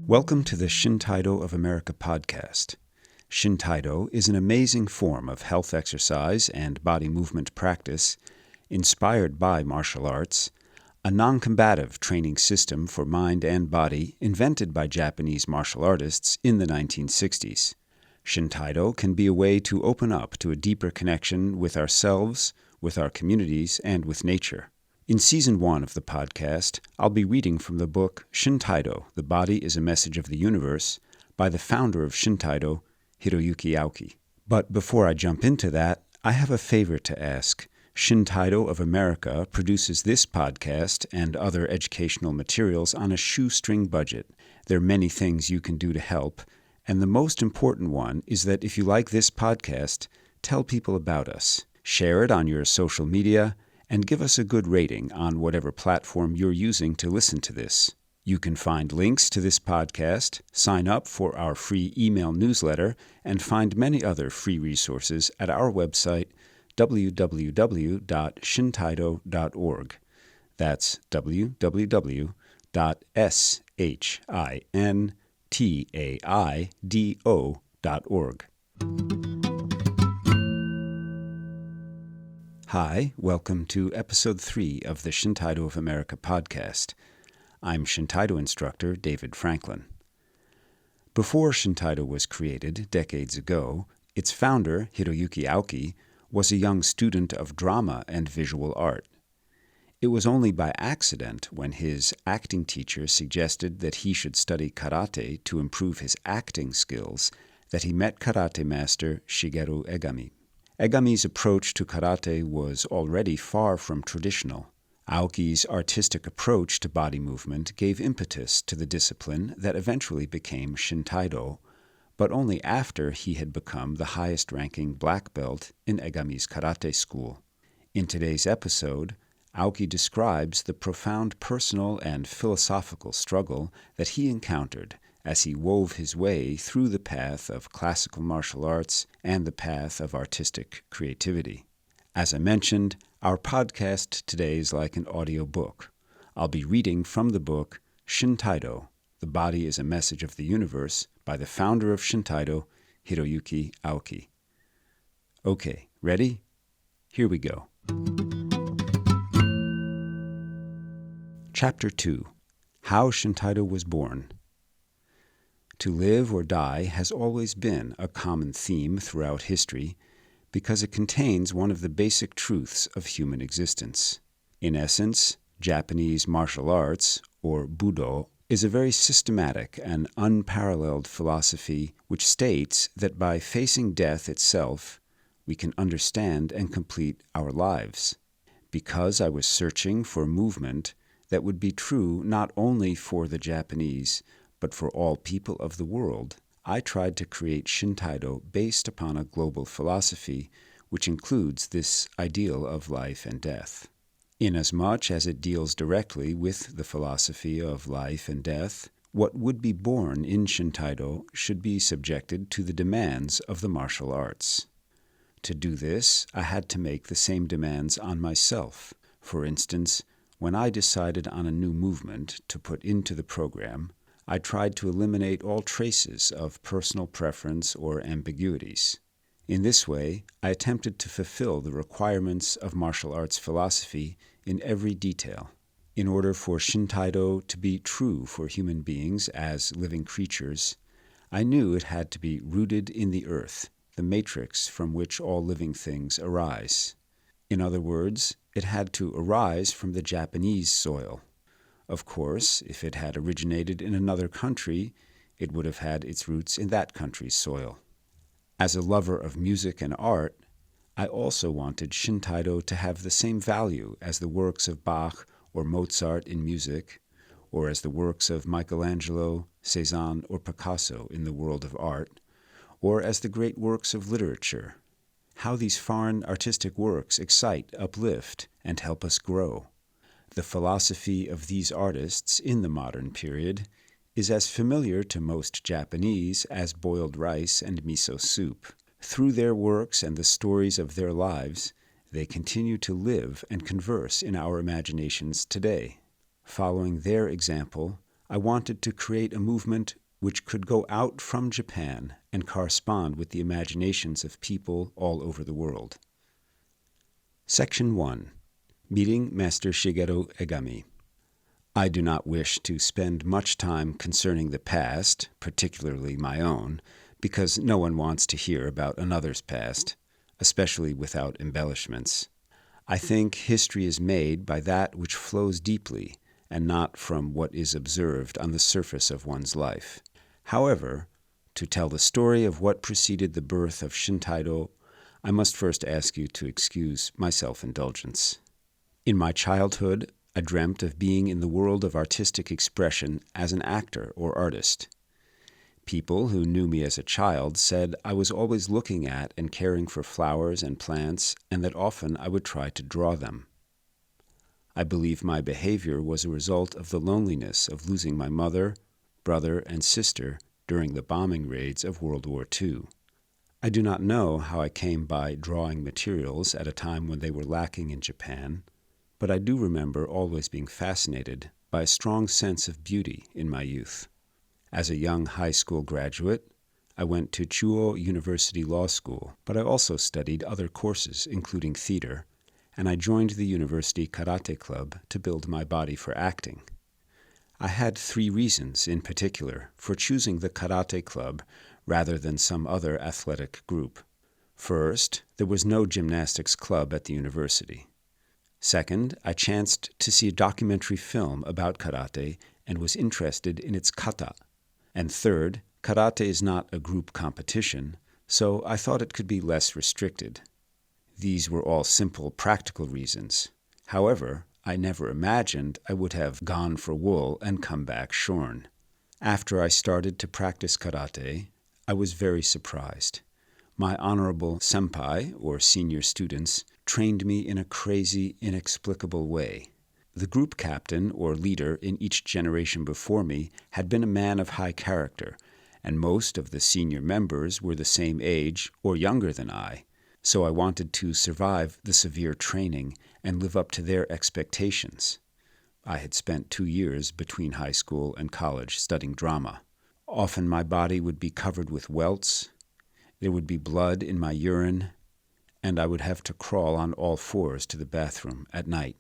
Welcome to the Shintaido of America podcast. Shintaido is an amazing form of health exercise and body movement practice inspired by martial arts, a non-combative training system for mind and body invented by Japanese martial artists in the 1960s. Shintaido can be a way to open up to a deeper connection with ourselves, with our communities, and with nature. In Season 1 of the podcast, I'll be reading from the book Shintaido, The Body is a Message of the Universe, by the founder of Shintaido, Hiroyuki Aoki. But before I jump into that, I have a favor to ask. Shintaido of America produces this podcast and other educational materials on a shoestring budget. There are many things you can do to help, and the most important one is that if you like this podcast, tell people about us. Share it on your social media, and give us a good rating on whatever platform you're using to listen to this. You can find links to this podcast, sign up for our free email newsletter, and find many other free resources at our website, www.shintaido.org. That's www.shintaido.org. Hi, welcome to Episode 3 of the Shintaido of America podcast. I'm Shintaido instructor David Franklin. Before Shintaido was created decades ago, its founder, Hiroyuki Aoki, was a young student of drama and visual art. It was only by accident when his acting teacher suggested that he should study karate to improve his acting skills that he met karate master Shigeru Egami. Egami's approach to karate was already far from traditional. Aoki's artistic approach to body movement gave impetus to the discipline that eventually became Shintaido, but only after he had become the highest-ranking black belt in Egami's karate school. In today's episode, Aoki describes the profound personal and philosophical struggle that he encountered as he wove his way through the path of classical martial arts and the path of artistic creativity. As I mentioned, our podcast today is like an audio book. I'll be reading from the book Shintaido, The Body is a Message of the Universe, by the founder of Shintaido, Hiroyuki Aoki. Okay, ready? Here we go. Chapter 2. How Shintaido was born. To live or die has always been a common theme throughout history because it contains one of the basic truths of human existence. In essence, Japanese martial arts, or Budo, is a very systematic and unparalleled philosophy which states that by facing death itself, we can understand and complete our lives. Because I was searching for a movement that would be true not only for the Japanese, but for all people of the world, I tried to create Shintaido based upon a global philosophy which includes this ideal of life and death. Inasmuch as it deals directly with the philosophy of life and death, what would be born in Shintaido should be subjected to the demands of the martial arts. To do this, I had to make the same demands on myself. For instance, when I decided on a new movement to put into the program, I tried to eliminate all traces of personal preference or ambiguities. In this way, I attempted to fulfill the requirements of martial arts philosophy in every detail. In order for Shintaido to be true for human beings as living creatures, I knew it had to be rooted in the earth, the matrix from which all living things arise. In other words, it had to arise from the Japanese soil. Of course, if it had originated in another country, it would have had its roots in that country's soil. As a lover of music and art, I also wanted Shintaido to have the same value as the works of Bach or Mozart in music, or as the works of Michelangelo, Cézanne, or Picasso in the world of art, or as the great works of literature. How these foreign artistic works excite, uplift, and help us grow. The philosophy of these artists in the modern period is as familiar to most Japanese as boiled rice and miso soup. Through their works and the stories of their lives, They continue to live and converse in our imaginations today. Following their example, I wanted to create a movement which could go out from Japan and correspond with the imaginations of people all over the world. Section 1. Meeting Master Shigeru Egami. I do not wish to spend much time concerning the past, particularly my own, because no one wants to hear about another's past, especially without embellishments. I think history is made by that which flows deeply, and not from what is observed on the surface of one's life. However, to tell the story of what preceded the birth of Shintaido, I must first ask you to excuse my self-indulgence. In my childhood, I dreamt of being in the world of artistic expression as an actor or artist. People who knew me as a child said I was always looking at and caring for flowers and plants, and that often I would try to draw them. I believe my behavior was a result of the loneliness of losing my mother, brother, and sister during the bombing raids of World War II. I do not know how I came by drawing materials at a time when they were lacking in Japan, but I do remember always being fascinated by a strong sense of beauty in my youth. As a young high school graduate, I went to Chuo University Law School, but I also studied other courses, including theater, and I joined the University Karate Club to build my body for acting. I had 3 reasons in particular for choosing the Karate Club rather than some other athletic group. First, there was no gymnastics club at the university. Second, I chanced to see a documentary film about karate and was interested in its kata. And third, karate is not a group competition, so I thought it could be less restricted. These were all simple, practical reasons. However, I never imagined I would have gone for wool and come back shorn. After I started to practice karate, I was very surprised. My honorable senpai, or senior students, trained me in a crazy, inexplicable way. The group captain, or leader, in each generation before me had been a man of high character, and most of the senior members were the same age or younger than I, so I wanted to survive the severe training and live up to their expectations. I had spent 2 years between high school and college studying drama. Often my body would be covered with welts, there would be blood in my urine, and I would have to crawl on all 4s to the bathroom at night.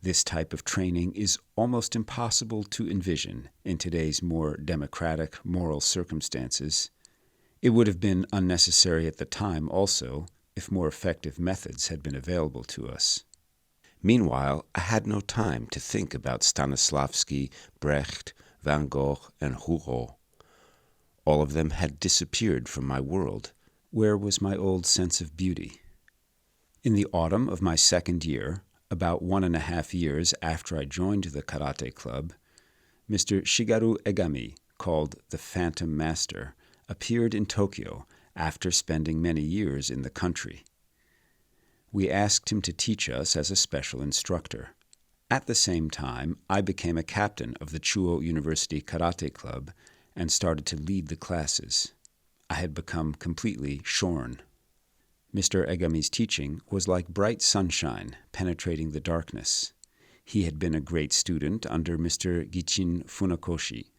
This type of training is almost impossible to envision in today's more democratic moral circumstances. It would have been unnecessary at the time also if more effective methods had been available to us. Meanwhile, I had no time to think about Stanislavski, Brecht, Van Gogh, and Rouault. All of them had disappeared from my world. Where was my old sense of beauty? In the autumn of my 2nd year, about 1.5 years after I joined the Karate Club, Mr. Shigeru Egami, called the Phantom Master, appeared in Tokyo after spending many years in the country. We asked him to teach us as a special instructor. At the same time, I became a captain of the Chuo University Karate Club and started to lead the classes. I had become completely shorn. Mr. Egami's teaching was like bright sunshine penetrating the darkness. He had been a great student under Mr. Gichin Funakoshi,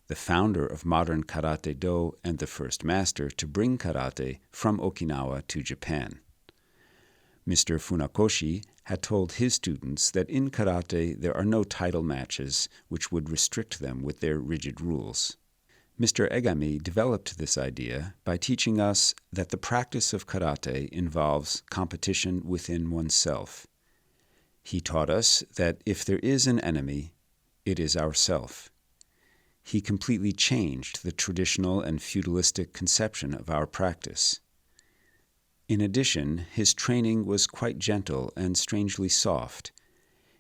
the founder of modern Karate-Do and the first master to bring karate from Okinawa to Japan. Mr. Funakoshi had told his students that in karate there are no title matches which would restrict them with their rigid rules. Mr. Egami developed this idea by teaching us that the practice of karate involves competition within oneself. He taught us that if there is an enemy, it is ourself. He completely changed the traditional and feudalistic conception of our practice. In addition, his training was quite gentle and strangely soft.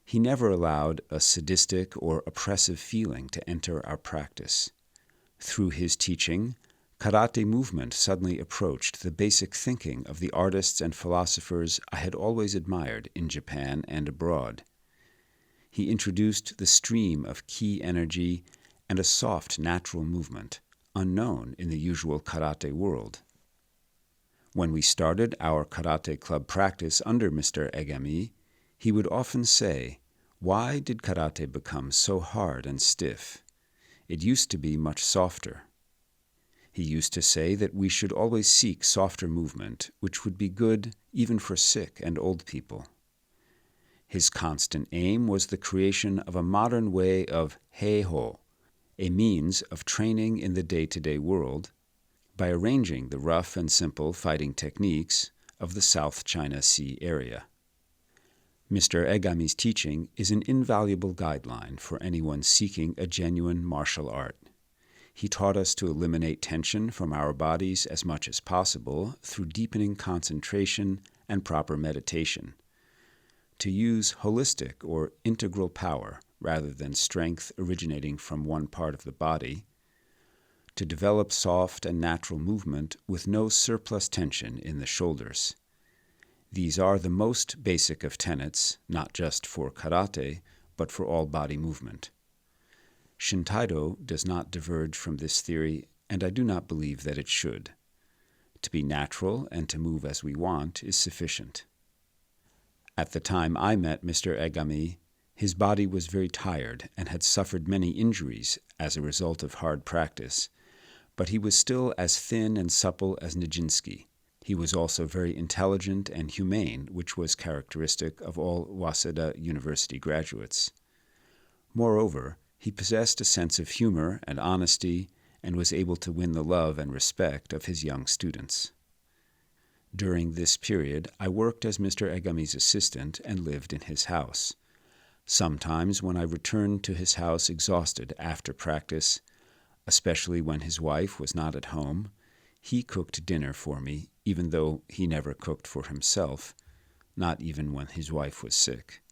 He never allowed a sadistic or oppressive feeling to enter our practice. Through his teaching, karate movement suddenly approached the basic thinking of the artists and philosophers I had always admired in Japan and abroad. He introduced the stream of ki energy and a soft natural movement, unknown in the usual karate world. When we started our karate club practice under Mr. Egami, he would often say, "Why did karate become so hard and stiff? It used to be much softer." He used to say that we should always seek softer movement, which would be good even for sick and old people. His constant aim was the creation of a modern way of heiho, a means of training in the day-to-day world, by arranging the rough and simple fighting techniques of the South China Sea area. Mr. Egami's teaching is an invaluable guideline for anyone seeking a genuine martial art. He taught us to eliminate tension from our bodies as much as possible through deepening concentration and proper meditation, to use holistic or integral power rather than strength originating from one part of the body, to develop soft and natural movement with no surplus tension in the shoulders. These are the most basic of tenets, not just for karate, but for all body movement. Shintaido does not diverge from this theory, and I do not believe that it should. To be natural and to move as we want is sufficient. At the time I met Mr. Egami, his body was very tired and had suffered many injuries as a result of hard practice, but he was still as thin and supple as Nijinsky. He was also very intelligent and humane, which was characteristic of all Waseda University graduates. Moreover, he possessed a sense of humor and honesty and was able to win the love and respect of his young students. During this period, I worked as Mr. Egami's assistant and lived in his house. Sometimes when I returned to his house exhausted after practice, especially when his wife was not at home, he cooked dinner for me, even though he never cooked for himself, not even when his wife was sick.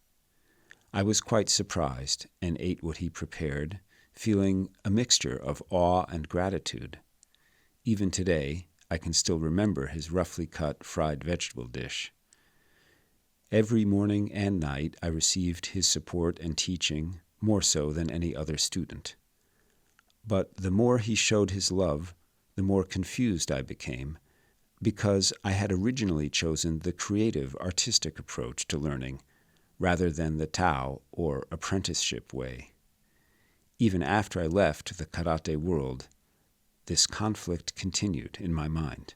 I was quite surprised and ate what he prepared, feeling a mixture of awe and gratitude. Even today, I can still remember his roughly cut fried vegetable dish. Every morning and night I received his support and teaching, more so than any other student. But the more he showed his love, the more confused I became, because I had originally chosen the creative, artistic approach to learning, rather than the Tao or apprenticeship way. Even after I left the karate world, this conflict continued in my mind.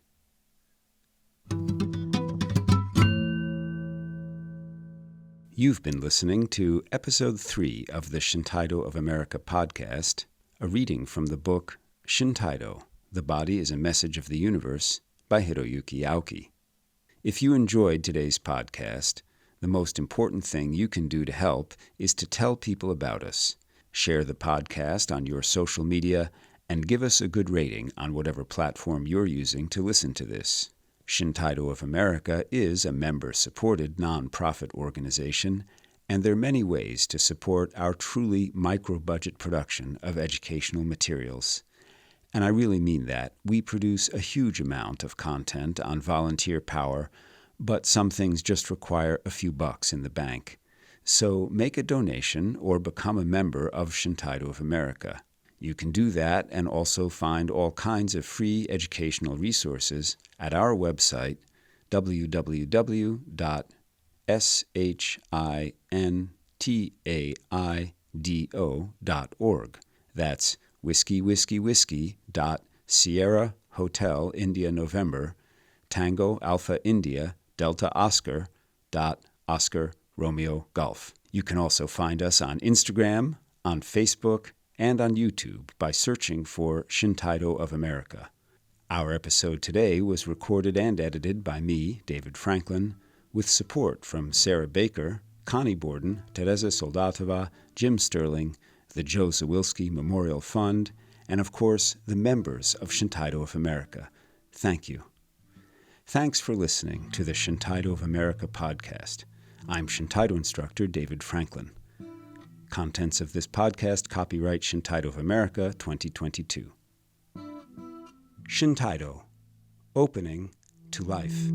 You've been listening to Episode 3 of the Shintaido of America podcast, a reading from the book Shintaido, The Body is a Message of the Universe by Hiroyuki Aoki. If you enjoyed today's podcast, the most important thing you can do to help is to tell people about us. Share the podcast on your social media and give us a good rating on whatever platform you're using to listen to this. Shintaido of America is a member-supported non-profit organization, and there are many ways to support our truly micro-budget production of educational materials. And I really mean that. We produce a huge amount of content on volunteer power, but some things just require a few bucks in the bank. So make a donation or become a member of Shintaido of America. You can do that and also find all kinds of free educational resources at our website, www.shintaido.org. That's whiskey Sierra Hotel India November Tango Alpha India Delta Oscar Oscar Romeo Golf. You can also find us on Instagram, on Facebook, and on YouTube by searching for Shintaido of America. Our episode today was recorded and edited by me, David Franklin, with support from Sarah Baker, Connie Borden, Teresa Soldatova, Jim Sterling, the Joe Zawilski Memorial Fund, and of course, the members of Shintaido of America. Thank you. Thanks for listening to the Shintaido of America podcast. I'm Shintaido instructor David Franklin. Contents of this podcast copyright Shintaido of America 2022. Shintaido, opening to life.